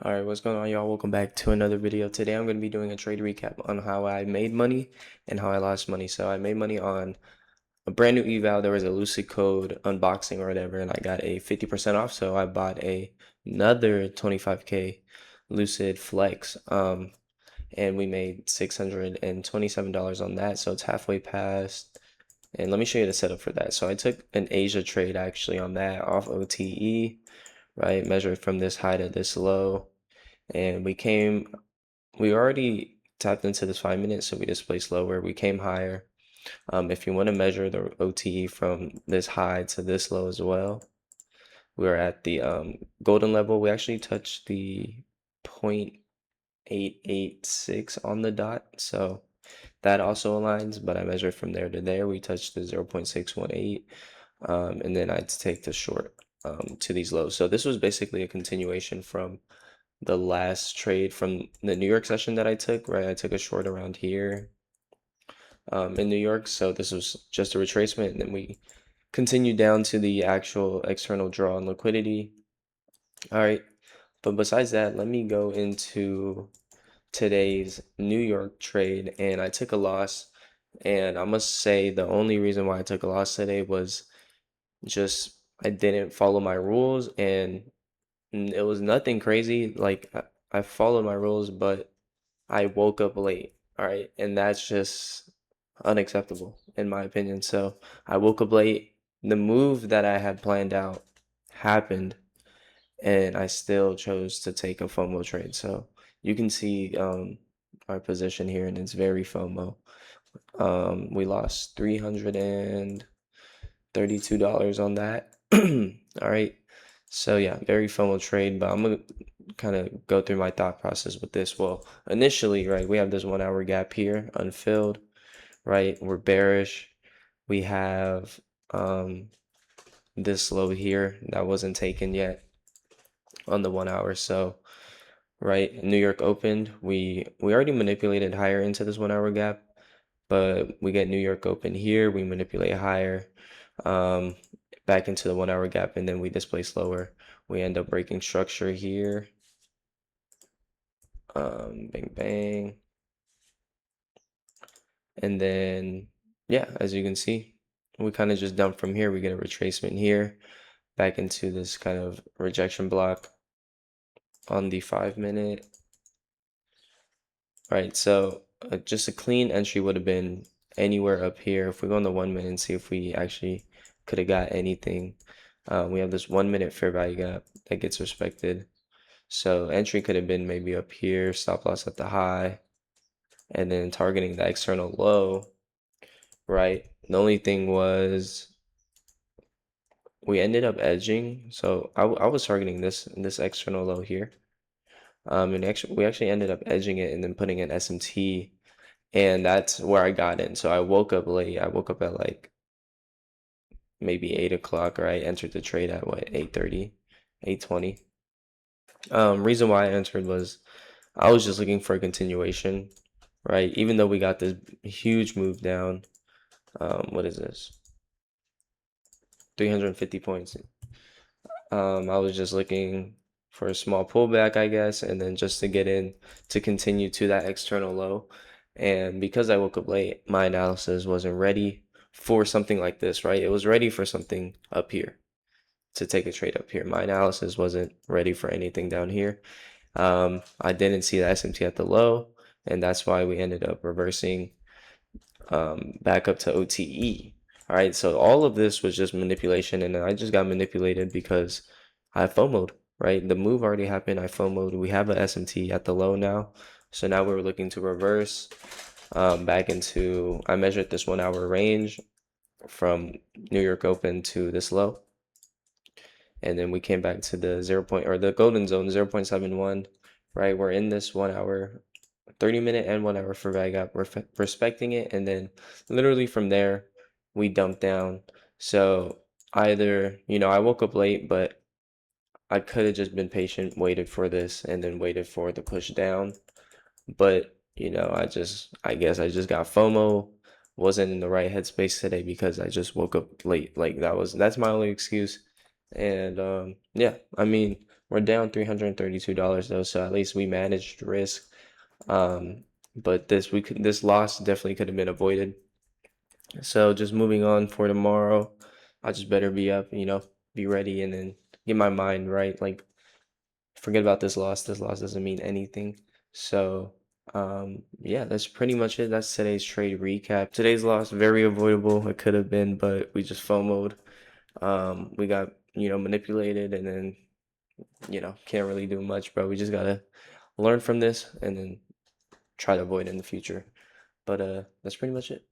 All right, what's going on, y'all? Welcome back to another video. Today I'm going to be doing a trade recap on how I made money and how I lost money. So I made money on a brand new eval. There was a Lucid Code unboxing or whatever, and I got a 50% off. So I bought another 25K Lucid Flex. And we made $627 on that. So it's halfway past. And let me show you the setup for that. So I took an Asia trade actually on that off OTE, right? Measured from this high to this low. And we already tapped into this 5 minutes, so we just placed lower. We came higher. If you want to measure the OTE from this high to this low as well, we're at the golden level. We actually touched the 0.886 on the dot, so that also aligns, but I measured from there to there. We touched the 0.618, and then I'd take the short to these lows. So this was basically a continuation from the last trade from the New York session that I took, right? I took a short around here in New York. So this was just a retracement. And then we continued down to the actual external draw and liquidity. All right. But besides that, let me go into today's New York trade. And I took a loss. And I must say the only reason why I took a loss today was just I didn't follow my rules, and it was nothing crazy. Like I followed my rules, but I woke up late, all right? And that's just unacceptable in my opinion. So I woke up late. The move that I had planned out happened, and I still chose to take a FOMO trade. So you can see our position here, and it's very FOMO. We lost $332 on that. All right. So yeah, very FOMO trade, but I'm gonna kind of go through my thought process with this. Well, initially, right, we have this 1 hour gap here unfilled, right? We're bearish. We have this low here that wasn't taken yet on the 1 hour. So right, New York opened. We already manipulated higher into this 1 hour gap, but we get New York open here. We manipulate higher, um, back into the 1 hour gap, and then we displace lower. We end up breaking structure here. Bang bang. And then yeah, as you can see, we kind of just dump from here. We get a retracement here back into this kind of rejection block on the 5 minute. Right, so just a clean entry would have been anywhere up here. If we go on the 1 minute and see if we actually could have got anything, we have this 1 minute fair value gap that gets respected. So entry could have been maybe up here, stop loss at the high, and then targeting the external low, right? The only thing was we ended up edging. So I was targeting this external low here. And actually we actually ended up edging it and then putting in SMT, and that's where I got in. So I woke up late. I woke up at like maybe 8 o'clock, or I entered the trade at what, 8:30, 8:20. Reason why I entered was I was just looking for a continuation, right? Even though we got this huge move down, what is this? 350 points. I was just looking for a small pullback, I guess, and then just to get in to continue to that external low. And because I woke up late, my analysis wasn't ready for something like this, right? It was ready for something up here, to take a trade up here. My analysis wasn't ready for anything down here. I didn't see the SMT at the low, and that's why we ended up reversing back up to OTE. All right, so all of this was just manipulation, and I just got manipulated because I FOMO'd, right? The move already happened. I FOMO'd. We have a SMT at the low now, so now we're looking to reverse back into. I measured this 1 hour range from New York Open to this low, and then we came back to the 0 point, or the golden zone, 0.71, right? We're in this 1 hour, 30 minute and 1 hour for value gap. We're respecting it, and then literally from there we dumped down. So either, I woke up late, but I could have just been patient, waited for this, and then waited for the push down. But I guess I just got FOMO, wasn't in the right headspace today because I just woke up late. Like that's my only excuse. And yeah, I mean, We're down $332 though, so at least we managed risk. Um, but this loss definitely could have been avoided. So just moving on for tomorrow, I just better be up, be ready and then get my mind right. Like forget about this loss. This loss doesn't mean anything. So yeah, that's pretty much it. That's today's trade recap. Today's loss, very avoidable. It could have been, but we just FOMO'd. We got, manipulated and then, can't really do much, bro. We just gotta learn from this and then try to avoid it in the future. But that's pretty much it.